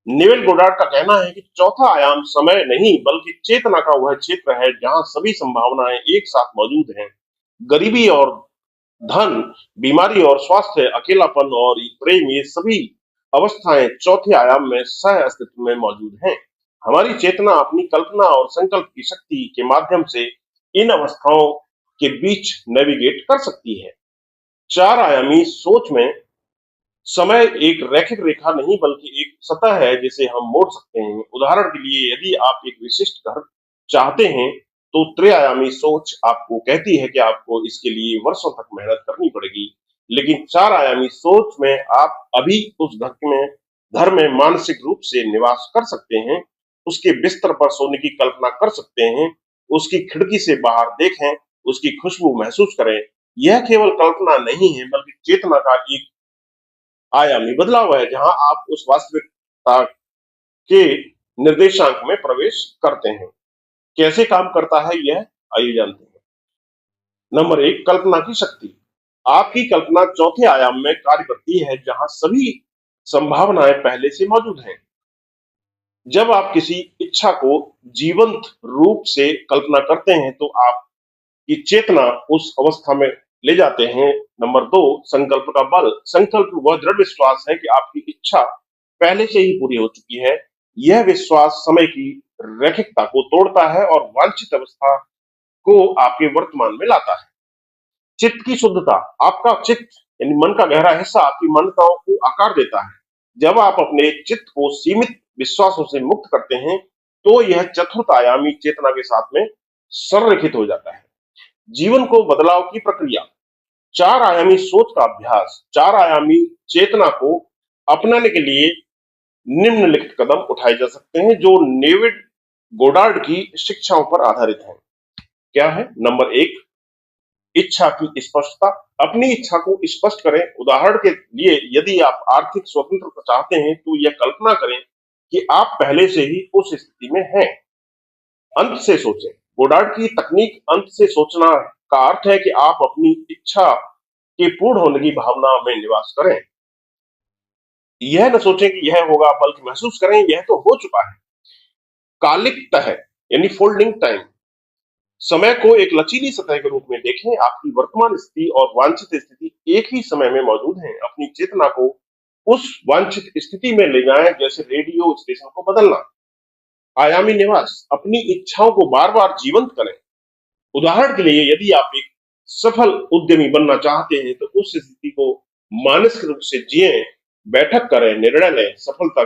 Neville Goddard का कहना है कि चौथा आयाम समय नहीं बल्कि चेतना का वह क्षेत्र है जहां सभी संभावनाएं एक साथ मौजूद हैं। गरीबी और धन, बीमारी और स्वास्थ्य, अकेलापन और प्रेम, ये सभी अवस्थाएं चौथे आयाम में सह अस्तित्व में मौजूद हैं। हमारी चेतना अपनी कल्पना और संकल्प की शक्ति के माध्यम से इन अवस्थाओं के बीच नेविगेट कर सकती है। चार आयामी सोच में समय एक रैखिक रेखा नहीं बल्कि एक सतह है जिसे हम मोड़ सकते हैं। उदाहरण के लिए, यदि आप एक विशिष्ट घर चाहते हैं, तो त्रिआयामी सोच आपको कहती है कि आपको इसके लिए वर्षों तक मेहनत करनी पड़ेगी। लेकिन चार आयामी सोच में आप अभी उस घर में मानसिक रूप से निवास कर सकते हैं, उसके बिस्तर पर सोने की कल्पना कर सकते हैं, उसकी खिड़की से बाहर देखें, उसकी खुशबू महसूस करें। यह केवल कल्पना नहीं है बल्कि चेतना का एक आयामी बदलाव है जहां आप उस वास्तविकता के निर्देशांक में प्रवेश करते हैं। कैसे काम करता है यह, आइए जानते हैं। नंबर एक, कल्पना की शक्ति। आपकी कल्पना चौथे आयाम में कार्य करती है जहां सभी संभावनाएं पहले से मौजूद हैं। जब आप किसी इच्छा को जीवंत रूप से कल्पना करते हैं तो आपकी चेतना उस अवस्था में ले जाते हैं। नंबर दो, संकल्प का बल। संकल्प वह दृढ़ विश्वास है कि आपकी इच्छा पहले से ही पूरी हो चुकी है। यह विश्वास समय की रैखिकता को तोड़ता है और वांछित अवस्था को आपके वर्तमान में लाता है। चित्त की शुद्धता। आपका चित्त यानी मन का गहरा हिस्सा आपकी मान्यताओं को आकार देता है। जब आप अपने चित्त को सीमित विश्वासों से मुक्त करते हैं तो यह चतुर्थ आयामी चेतना के साथ में संरेखित हो जाता है। जीवन को बदलाव की प्रक्रिया। चार आयामी सोच का अभ्यास। चार आयामी चेतना को अपनाने के लिए निम्नलिखित कदम उठाए जा सकते हैं जो नेविड गोडार्ड की शिक्षाओं पर आधारित हैं। क्या है? नंबर एक, इच्छा की स्पष्टता। अपनी इच्छा को स्पष्ट करें। उदाहरण के लिए, यदि आप आर्थिक स्वतंत्रता चाहते हैं तो यह कल्पना करें कि आप पहले से ही उस स्थिति में हैं। अंत से सोचें। गोडार्ड की तकनीक अंत से सोचना का अर्थ है कि आप अपनी इच्छा के पूर्ण होने की भावना में निवास करें। यह न सोचें कि यह होगा, बल्कि महसूस करें यह तो हो चुका है। कालिक तह यानी फोल्डिंग टाइम। समय को एक लचीली सतह के रूप में देखें। आपकी वर्तमान स्थिति और वांछित स्थिति एक ही समय में मौजूद हैं। अपनी चेतना को उस वांछित स्थिति में ले जाएं, जैसे रेडियो स्टेशन को बदलना। आयामी निवास। अपनी इच्छाओं को बार बार जीवंत करें। उदाहरण के लिए, यदि आप एक सफल उद्यमी बनना चाहते हैं तो उस स्थिति को मानसिक रूप से जिए, बैठक करें, निर्णय लें, सफलता